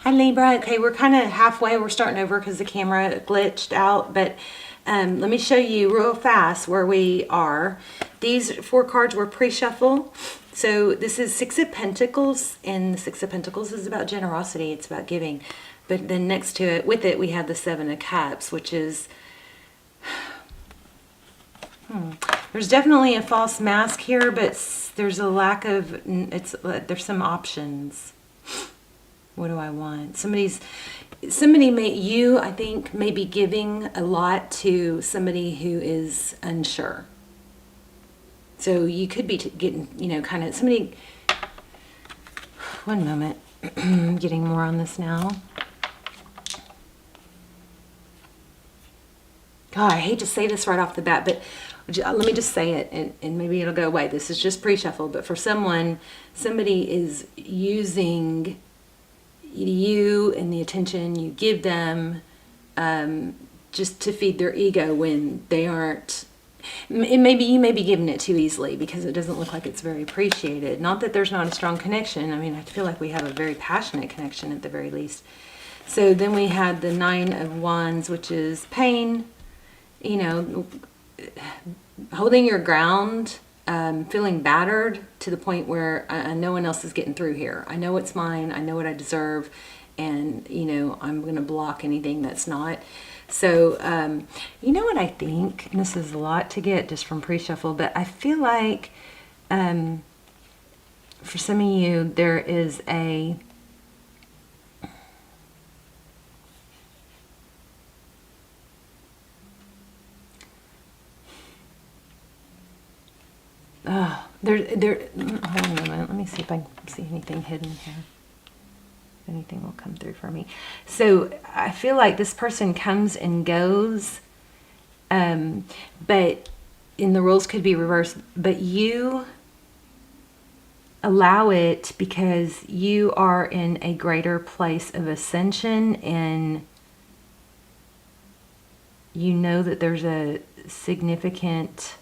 Hi Libra. Okay, we're kind of halfway. We're starting over because the camera glitched out, but let me show you real fast where we are. These 4 cards were pre-shuffle. So this is 6 of Pentacles, and the 6 of Pentacles is about generosity. It's about giving. But then next to it, with it, we have the 7 of Cups, which is... There's definitely a false mask here, but there's a lack of... There's some options. What do I want? I think, may be giving a lot to somebody who is unsure. So you could be getting, kind of somebody. One moment. I'm getting more on this now. God, I hate to say this right off the bat, but let me just say it, and maybe it'll go away. This is just pre-shuffle, but for somebody is using you and the attention you give them just to feed their ego when they aren't. Maybe you may be giving it too easily because it doesn't look like it's very appreciated. Not that there's not a strong connection. I mean, I feel like we have a very passionate connection at the very least. So then we had the 9 of Wands, which is pain, holding your ground, feeling battered to the point where no one else is getting through here. I know it's mine. I know what I deserve. And, I'm going to block anything that's not. So, you know what I think? And this is a lot to get just from pre-shuffle, but I feel like for some of you, there is a... hold on a minute. Let me see if I can see anything hidden here. Anything will come through for me. So I feel like this person comes and goes, but in the roles could be reversed, but you allow it because you are in a greater place of ascension, and you know that there's a significant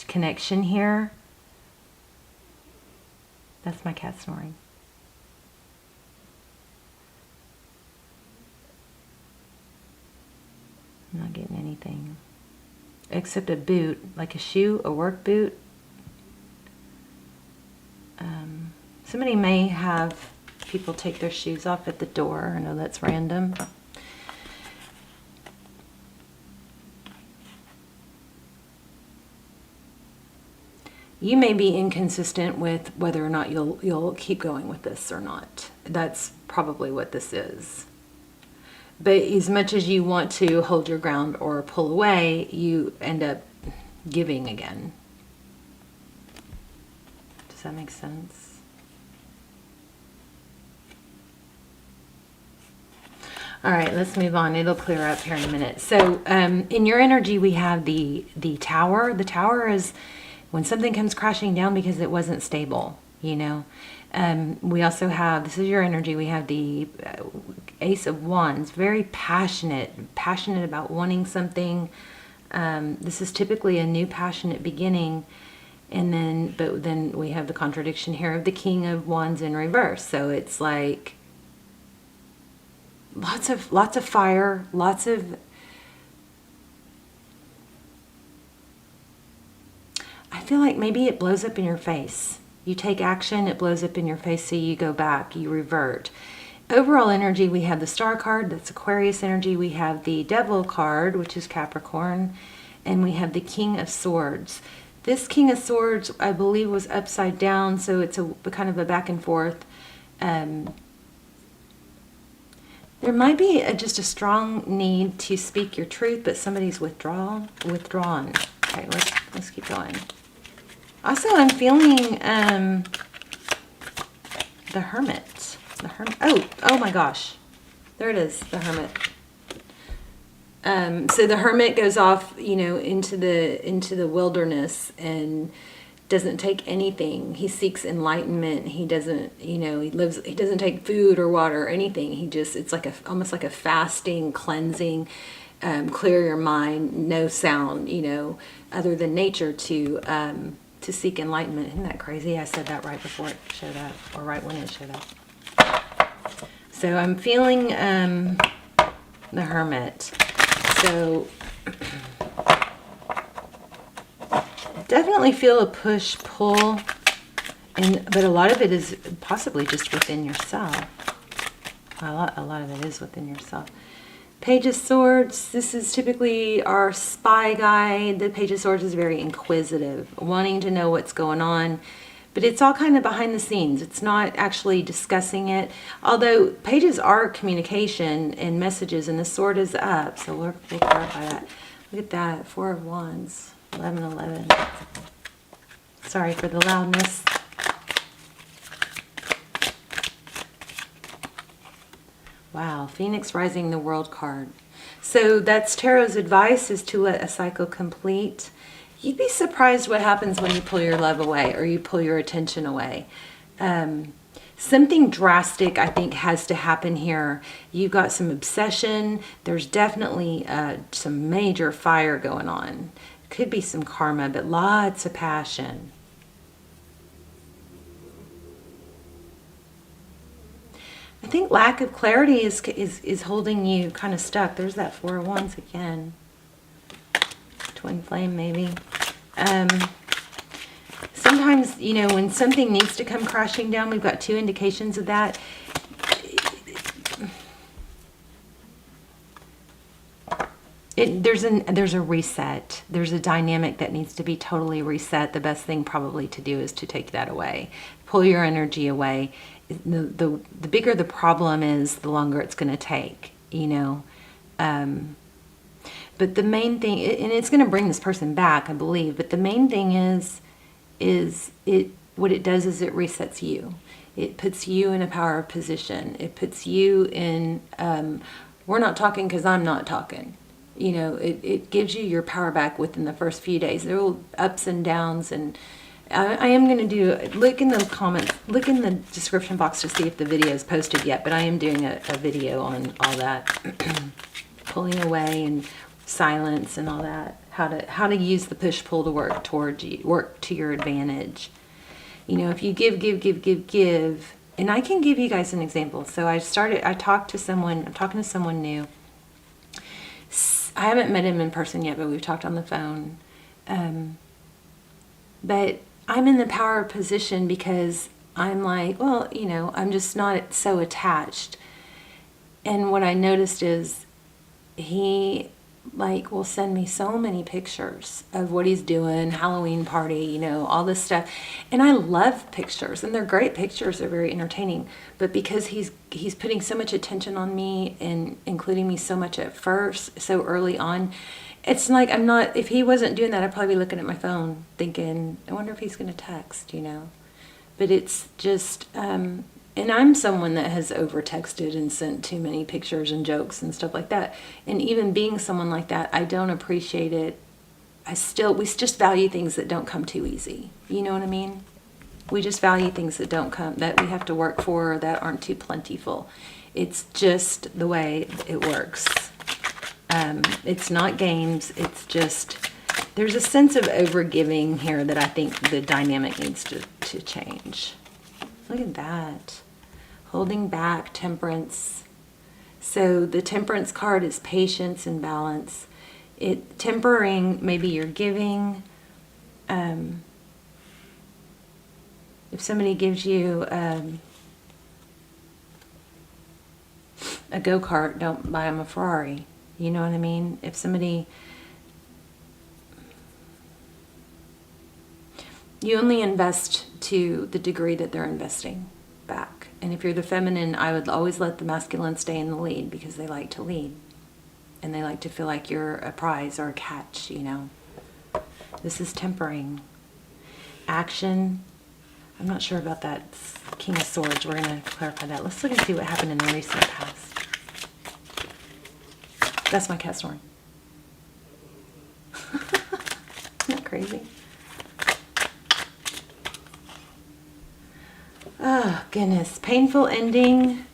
connection here. That's my cat snoring. I'm not getting anything except a boot, like a shoe, a work boot. Somebody may have people take their shoes off at the door. I know that's random. You may be inconsistent with whether or not you'll keep going with this or not. That's probably what this is. But as much as you want to hold your ground or pull away, you end up giving again. Does that make sense? All right, let's move on. It'll clear up here in a minute. So in your energy, we have the tower. The tower is when something comes crashing down because it wasn't stable, We also have, this is your energy, we have the Ace of Wands, very passionate about wanting something. This is typically a new passionate beginning. But then we have the contradiction here of the King of Wands in reverse. So it's like lots of fire, lots of... I feel like maybe it blows up in your face. You take action, it blows up in your face, so you go back, you revert. Overall energy, we have the Star card, that's Aquarius energy. We have the Devil card, which is Capricorn. And we have the King of Swords. This King of Swords, I believe, was upside down, so it's a kind of a back and forth. There might be just a strong need to speak your truth, but somebody's withdrawn. Okay, let's keep going. Also, I'm feeling the Hermit. Oh my gosh. There it is, the Hermit. So the Hermit goes off, into the wilderness and doesn't take anything. He seeks enlightenment. He doesn't, he doesn't take food or water or anything. It's like almost like a fasting, cleansing, clear your mind, no sound, other than nature to seek enlightenment. Isn't that crazy? I said that right before it showed up, or right when it showed up. So I'm feeling the Hermit. So definitely feel a push-pull, but a lot of it is possibly just within yourself. A lot of it is within yourself. Page of Swords, this is typically our spy guide. The Page of Swords is very inquisitive, wanting to know what's going on, but it's all kind of behind the scenes. It's not actually discussing it, although pages are communication and messages, and the sword is up, so we'll clarify that. Look at that, 4 of Wands, 11. Sorry for the loudness. Wow, Phoenix Rising, the World card. So that's Tarot's advice, is to let a cycle complete. You'd be surprised what happens when you pull your love away or you pull your attention away. Something drastic, I think, has to happen here. You've got some obsession. There's definitely some major fire going on. Could be some karma, but lots of passion. I think lack of clarity is holding you kind of stuck. There's that 4 of Wands again. Twin flame, maybe. Sometimes, you know, when something needs to come crashing down, we've got 2 indications of that. There's a reset. There's a dynamic that needs to be totally reset. The best thing probably to do is to take that away. Pull your energy away. The bigger the problem is, the longer it's going to take, you know. But the main thing, and it's going to bring this person back, I believe, but the main thing is what it does is it resets you. It puts you in a power position. It puts you in, we're not talking because I'm not talking. You know, it gives you your power back within the first few days. There will ups and downs, and I am going to do, look in the comments, look in the description box to see if the video is posted yet, but I am doing a video on all that. Pulling away and silence and all that. How to use the push-pull to work towards you, work to your advantage. You know, if you give, and I can give you guys an example. So I'm talking to someone new. I haven't met him in person yet, but we've talked on the phone. But I'm in the power position because I'm like, well, you know, I'm just not so attached. And what I noticed is he will send me so many pictures of what he's doing, Halloween party, you know, all this stuff. And I love pictures, and they're great pictures. They're very entertaining. But because he's putting so much attention on me and including me so much at first, so early on, it's like I'm not, if he wasn't doing that, I'd probably be looking at my phone thinking, I wonder if he's going to text, you know. But it's just, and I'm someone that has over-texted and sent too many pictures and jokes and stuff like that. And even being someone like that, I don't appreciate it. We just value things that don't come too easy. You know what I mean? We just value things that don't come, that we have to work for, or that aren't too plentiful. It's just the way it works. It's not games. It's just, there's a sense of overgiving here that I think the dynamic needs to change. Look at that. Holding back, temperance. So the temperance card is patience and balance. Tempering, maybe you're giving. If somebody gives you a go-kart, don't buy them a Ferrari. You know what I mean? If somebody, you only invest to the degree that they're investing back. And if you're the feminine, I would always let the masculine stay in the lead, because they like to lead. And they like to feel like you're a prize or a catch, you know. This is tempering. Action. I'm not sure about that King of Swords. We're going to clarify that. Let's look and see what happened in the recent past. That's my cat snoring. Isn't that crazy? Oh, goodness. Painful ending.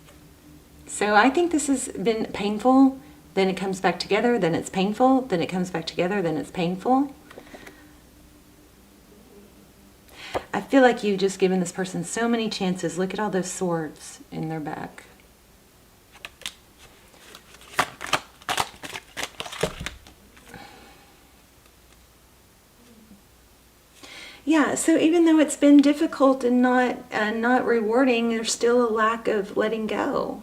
So I think this has been painful. Then it comes back together. Then it's painful. Then it comes back together. Then it's painful. I feel like you've just given this person so many chances. Look at all those swords in their back. Yeah, so even though it's been difficult and not rewarding, there's still a lack of letting go.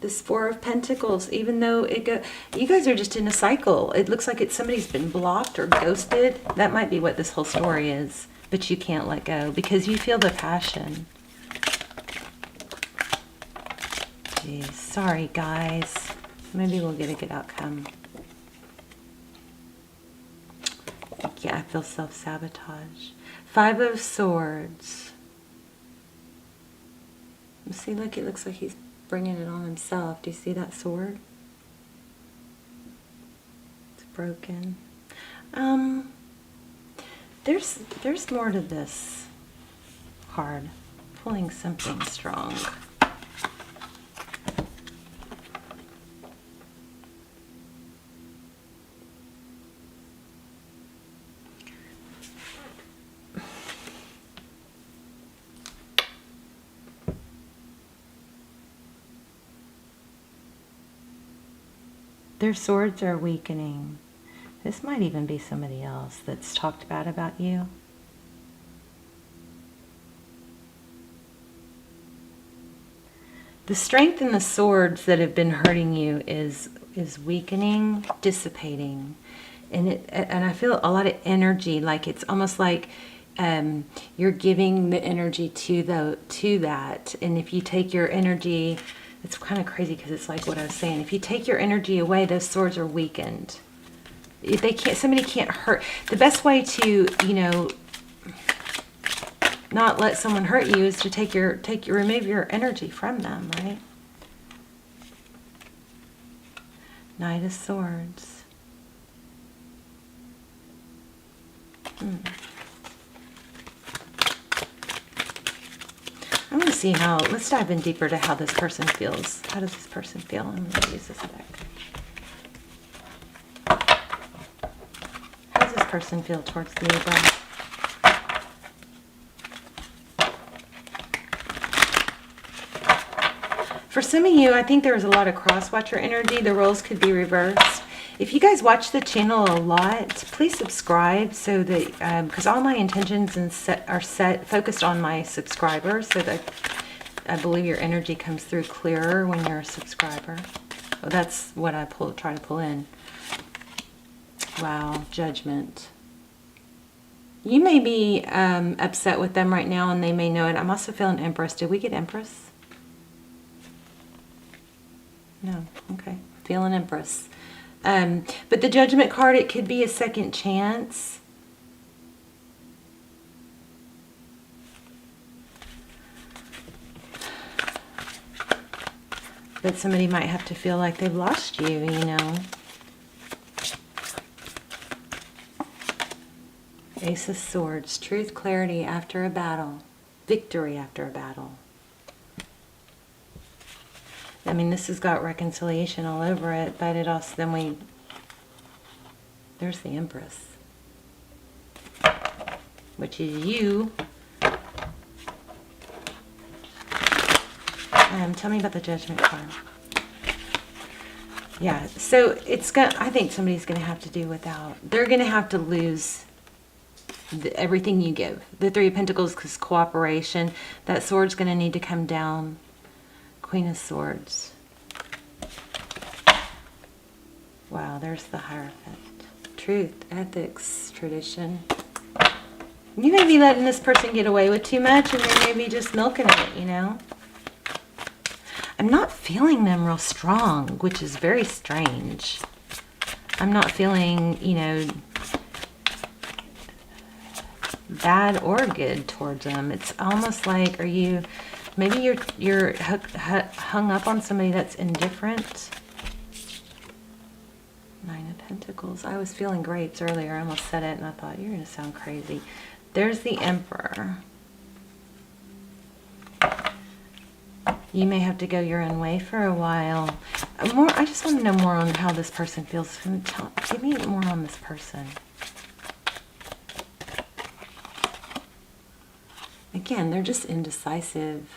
This Four of Pentacles, even though you guys are just in a cycle. It looks like somebody's been blocked or ghosted. That might be what this whole story is, but you can't let go because you feel the passion. Jeez, sorry guys. Maybe we'll get a good outcome. Yeah, I feel self-sabotage. Five of Swords. See, look, it looks like he's bringing it on himself. Do you see that sword? It's broken. There's more to this card. Pulling something strong. Their swords are weakening. This might even be somebody else that's talked bad about you. The strength in the swords that have been hurting you is weakening, dissipating. And I feel a lot of energy, like it's almost like you're giving the energy to that. And if you take your energy, it's kind of crazy because it's like what I was saying. If you take your energy away, those swords are weakened. Somebody can't hurt. The best way to, not let someone hurt you is to remove your energy from them, right? Knight of Swords. I want to see let's dive in deeper to how this person feels. How does this person feel? I'm going to use this deck. How does this person feel towards Libra? For some of you, I think there was a lot of cross-watcher energy. The roles could be reversed. If you guys watch the channel a lot, please subscribe so that, because all my intentions are focused on my subscribers, so that I believe your energy comes through clearer when you're a subscriber. Well, that's what I try to pull in. Wow, Judgment. You may be upset with them right now, and they may know it. I'm also feeling Empress. Did we get Empress? No. Okay. Feeling Empress. But the Judgment card, it could be a second chance. But somebody might have to feel like they've lost you, Ace of Swords. Truth, clarity after a battle. Victory after a battle. I mean, this has got reconciliation all over it, but it also, there's the Empress, which is you. Tell me about the Judgment card. Yeah, so I think somebody's going to have to do without. They're going to have to lose everything you give. The Three of Pentacles is cooperation. That sword's going to need to come down. Queen of Swords. Wow, there's the Hierophant. Truth, ethics, tradition. You may be letting this person get away with too much, and they may be just milking it, I'm not feeling them real strong, which is very strange. I'm not feeling, bad or good towards them. It's almost like, maybe you're hung up on somebody that's indifferent. Nine of Pentacles. I was feeling grapes earlier. I almost said it and I thought, you're going to sound crazy. There's the Emperor. You may have to go your own way for a while. I just want to know more on how this person feels. Give me more on this person. Again, they're just indecisive.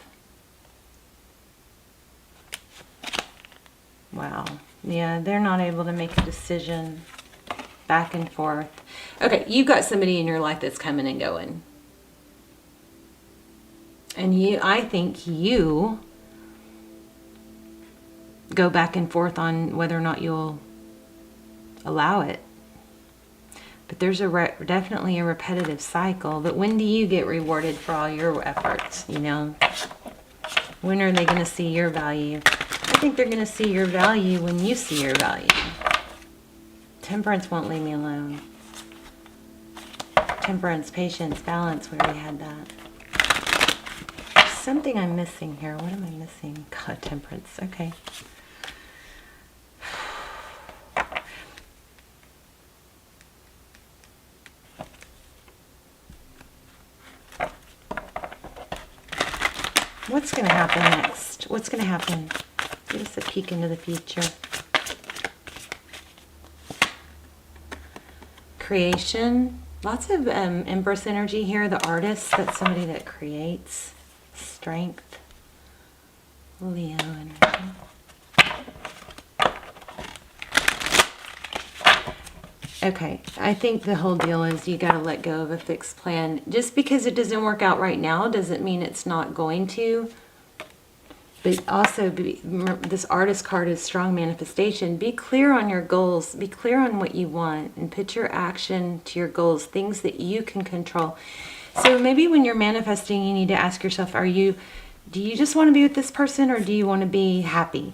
Wow. Yeah, they're not able to make a decision. Back and forth. Okay, you've got somebody in your life that's coming and going. And I think you go back and forth on whether or not you'll allow it. But there's definitely a repetitive cycle. But when do you get rewarded for all your efforts, you know? When are they going to see your value? I think they're going to see your value when you see your value. Temperance won't leave me alone. Temperance, patience, balance, we already had that. There's something I'm missing here. What am I missing? God, temperance. Okay. What's going to happen next? What's going to happen? Give us a peek into the future. Creation. Lots of Empress energy here. The artist, that's somebody that creates. Strength. Leo energy. Okay, I think the whole deal is you got to let go of a fixed plan. Just because it doesn't work out right now doesn't mean it's not going to. But also, this artist card is strong manifestation. Be clear on your goals. Be clear on what you want and put your action to your goals, things that you can control. So maybe when you're manifesting, you need to ask yourself, do you just want to be with this person or do you want to be happy?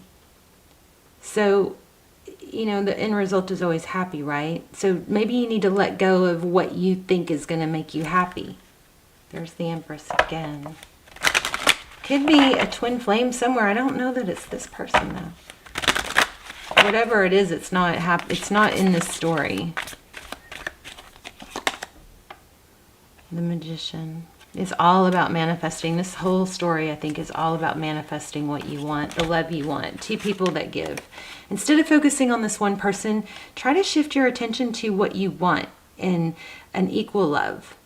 So, you know, the end result is always happy, right? So maybe you need to let go of what you think is going to make you happy. There's the Empress again. Could be a twin flame somewhere. I don't know that it's this person though. Whatever it is, it's not in this story. The Magician. It's all about manifesting. This whole story, I think, is all about manifesting what you want, the love you want. Two people that give. Instead of focusing on this one person, try to shift your attention to what you want in an equal love.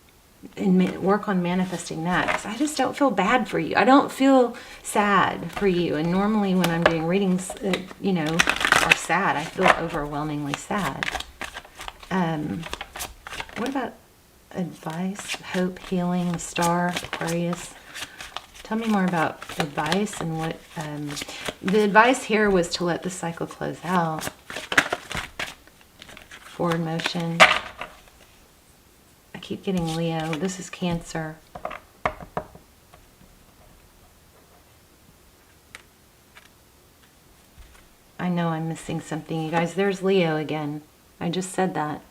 And work on manifesting that. Because I just don't feel bad for you. I don't feel sad for you. And normally when I'm doing readings, you know, are sad, I feel overwhelmingly sad. What about advice, hope, healing, star, Aquarius? Tell me more about advice and what... the advice here was to let the cycle close out. Forward motion. I keep getting Leo. This is Cancer. I know I'm missing something, you guys. There's Leo again. I just said that.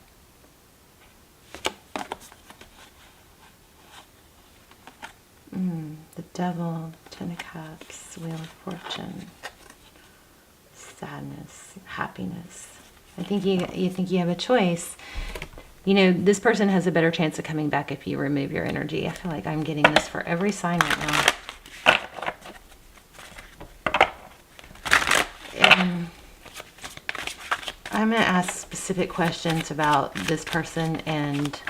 The Devil, Ten of Cups, Wheel of Fortune, sadness, happiness. I think you think you have a choice. You know, this person has a better chance of coming back if you remove your energy. I feel like I'm getting this for every sign right now. And I'm going to ask specific questions about this person and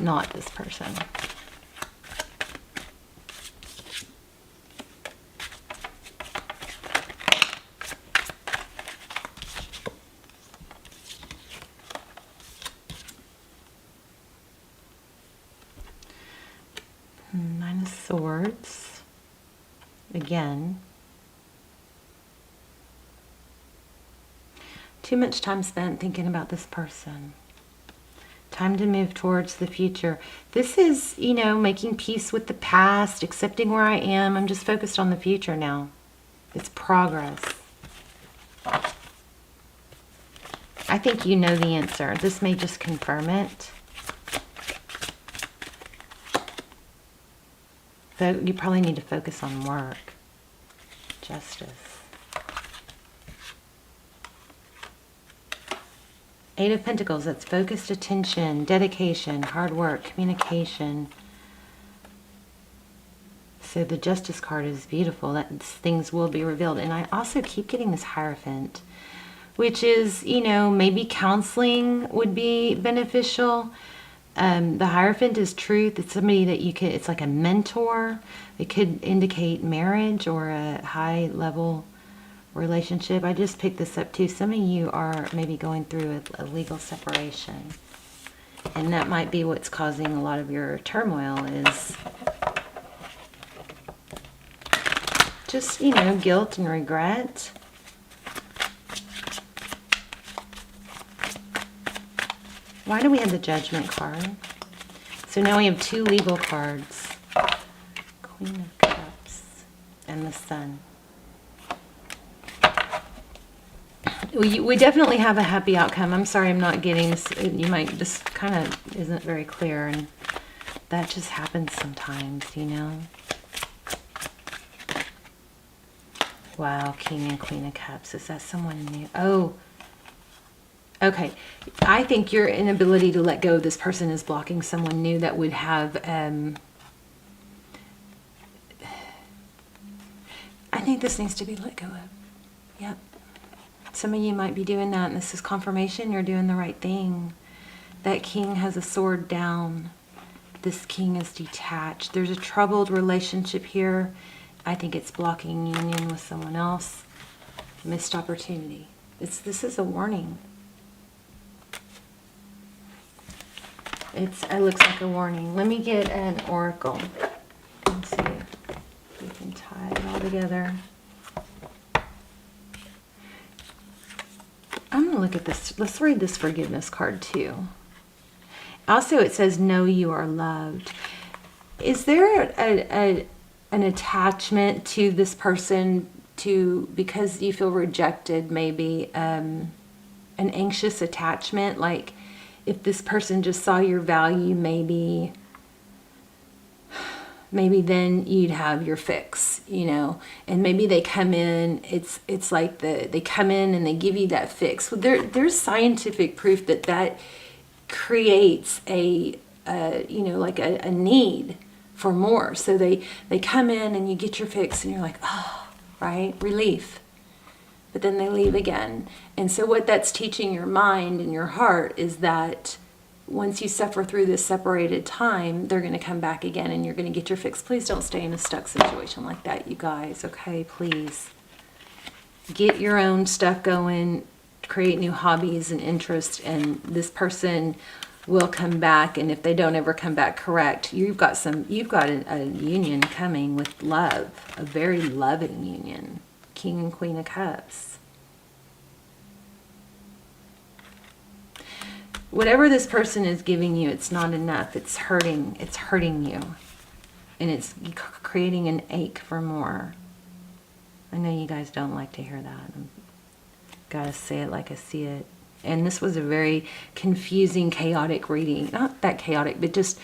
not this person. Nine of Swords. Again. Too much time spent thinking about this person. Time to move towards the future. This is, you know, making peace with the past, accepting where I am. I'm just focused on the future now. It's progress. I think you know the answer. This may just confirm it. You probably need to focus on work. Justice. Eight of Pentacles, that's focused attention, dedication, hard work, communication. So the Justice card is beautiful. That things will be revealed. And I also keep getting this Hierophant, which is, you know, maybe counseling would be beneficial. The Hierophant is truth. It's somebody that you could, it's like a mentor. It could indicate marriage or a high level relationship. I just picked this up too. Some of you are maybe going through a legal separation. And that might be what's causing a lot of your turmoil is just, you know, guilt and regret. Why do we have the Judgment card? So now we have 2 legal cards. Queen of Cups and the Sun. We definitely have a happy outcome. I'm sorry I'm not getting this. You might just kind of isn't very clear, and that just happens sometimes, you know. Wow, King and Queen of Cups. Is that someone new? Oh, okay. I think your inability to let go of this person is blocking someone new that would have, I think this needs to be let go of. Yep. Some of you might be doing that, and this is confirmation you're doing the right thing. That King has a sword down. This King is detached. There's a troubled relationship here. I think it's blocking union with someone else. Missed opportunity. This is a warning. It looks like a warning. Let me get an oracle. Let's see if we can tie it all together. I'm going to look at this. Let's read this forgiveness card too. Also, it says, know you are loved. Is there an attachment to this person because you feel rejected, maybe an anxious attachment? Like if this person just saw your value, maybe then you'd have your fix, you know, and maybe they come in, it's like they come in and they give you that fix. Well, there's scientific proof that creates a need for more. So they come in and you get your fix and you're like, oh, right, relief. But then they leave again. And so what that's teaching your mind and your heart is that once you suffer through this separated time, they're going to come back again and you're going to get your fix. Please don't stay in a stuck situation like that, you guys. Okay, please. Get your own stuff going, create new hobbies and interests, and this person will come back. And if they don't ever come back correct, you've got a union coming with love, a very loving union. King and Queen of Cups. Whatever this person is giving you, it's not enough. It's hurting you. And it's creating an ache for more. I know you guys don't like to hear that. I've got to say it like I see it. And this was a very confusing, chaotic reading. Not that chaotic, but just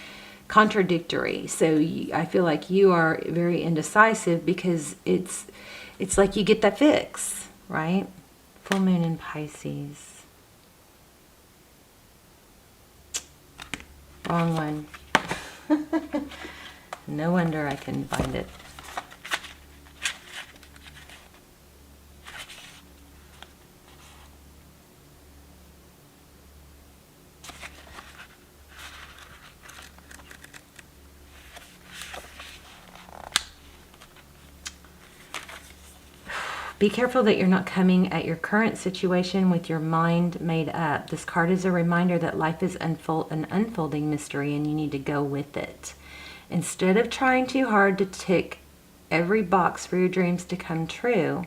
contradictory. So I feel like you are very indecisive because it's like you get that fix, right? Full moon in Pisces. Wrong one. No wonder I couldn't find it. Be careful that you're not coming at your current situation with your mind made up. This card is a reminder that life is an unfolding mystery and you need to go with it. Instead of trying too hard to tick every box for your dreams to come true,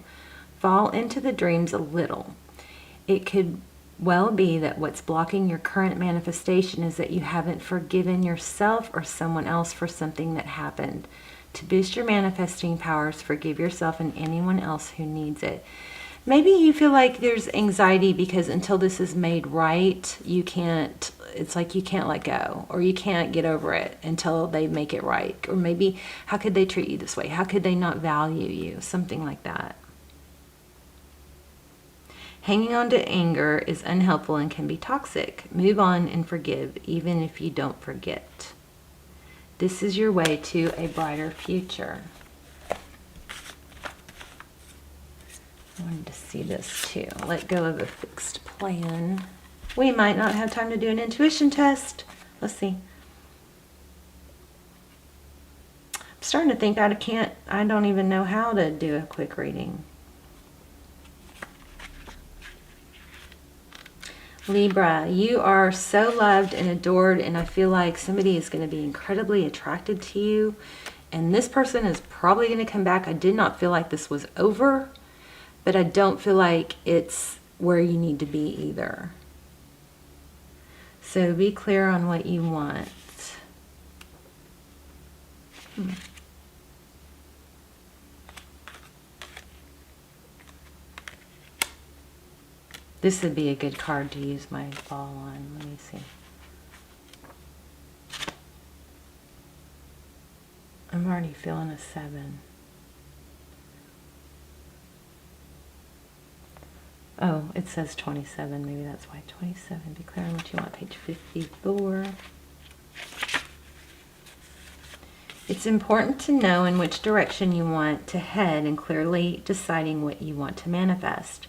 fall into the dreams a little. It could well be that what's blocking your current manifestation is that you haven't forgiven yourself or someone else for something that happened. To boost your manifesting powers, forgive yourself and anyone else who needs it. Maybe you feel like there's anxiety because until this is made right, it's like you can't let go, or you can't get over it until they make it right. Or maybe, how could they treat you this way? How could they not value you? Something like that. Hanging on to anger is unhelpful and can be toxic. Move on and forgive, even if you don't forget. This is your way to a brighter future. I wanted to see this too. Let go of a fixed plan. We might not have time to do an intuition test. Let's see. I'm starting to think I don't even know how to do a quick reading. Libra, you are so loved and adored, and I feel like somebody is going to be incredibly attracted to you. And this person is probably going to come back. I did not feel like this was over, but I don't feel like it's where you need to be either. So be clear on what you want. This would be a good card to use my ball on. Let me see. I'm already feeling a 7. Oh, it says 27. Maybe that's why. 27. Be clear on what you want. Page 54. It's important to know in which direction you want to head and clearly deciding what you want to manifest.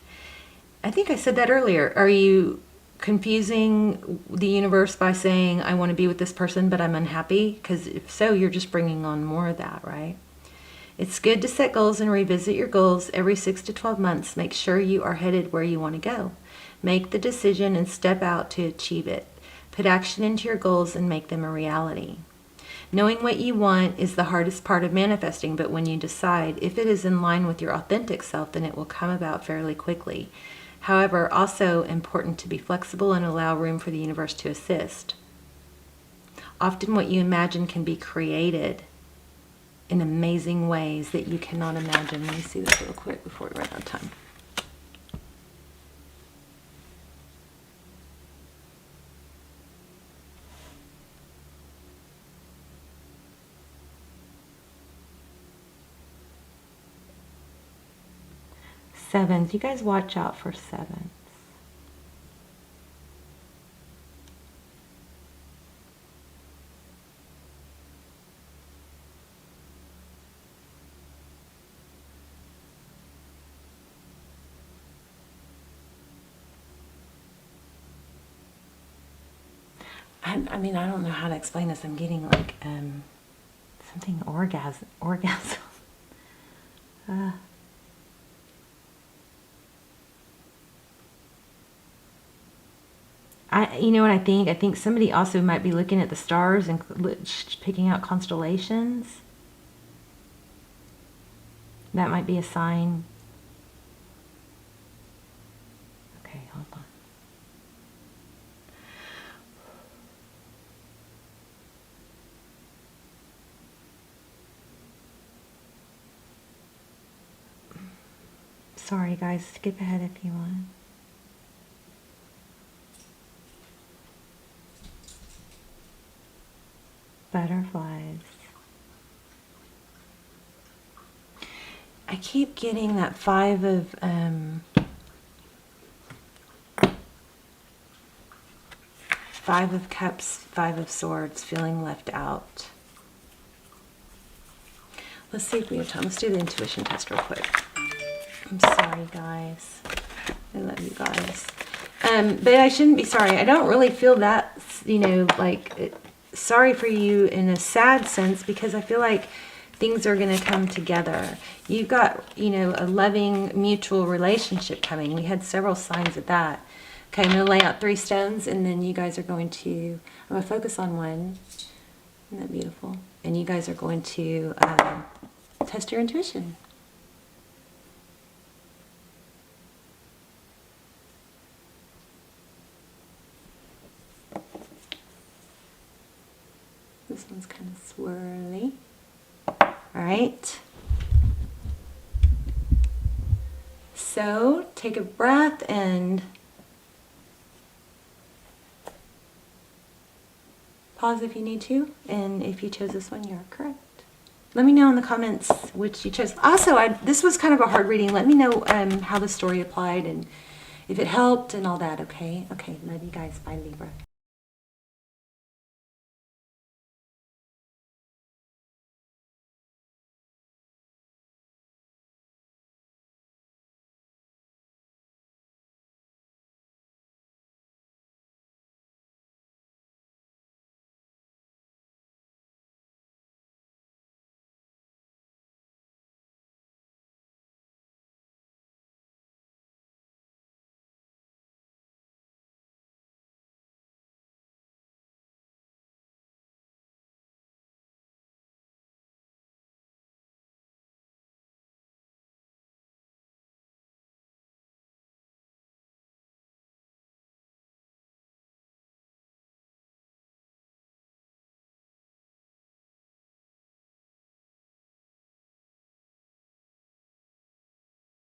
I think I said that earlier. Are you confusing the universe by saying, I want to be with this person, but I'm unhappy? Because if so, you're just bringing on more of that, right? It's good to set goals and revisit your goals every 6 to 12 months. Make sure you are headed where you want to go. Make the decision and step out to achieve it. Put action into your goals and make them a reality. Knowing what you want is the hardest part of manifesting, but when you decide, if it is in line with your authentic self, then it will come about fairly quickly. However, also important to be flexible and allow room for the universe to assist. Often what you imagine can be created in amazing ways that you cannot imagine. Let me see this real quick before we run out of time. Sevens. You guys watch out for sevens. I mean, I don't know how to explain this. I'm getting like something orgasm. You know what I think? I think somebody also might be looking at the stars and picking out constellations. That might be a sign. Okay, hold on. Sorry guys, skip ahead if you want. Butterflies. I keep getting that 5 of Cups, 5 of Swords, feeling left out. Let's see if we have time. Let's do the intuition test real quick. I'm sorry, guys. I love you guys. But I shouldn't be sorry. I don't really feel that, you know, like, sorry for you in a sad sense, because I feel like things are going to come together. You've got, you know, a loving mutual relationship coming. We had several signs of that. Okay, I'm going to lay out 3 stones, and then you guys are going to, I'm going to focus on one. Isn't that beautiful? And you guys are going to test your intuition. This one's kind of swirly. All right. So take a breath and pause if you need to. And if you chose this one, you're correct. Let me know in the comments which you chose. Also, this was kind of a hard reading. Let me know how the story applied and if it helped and all that, okay? Okay, love you guys. Bye, Libra.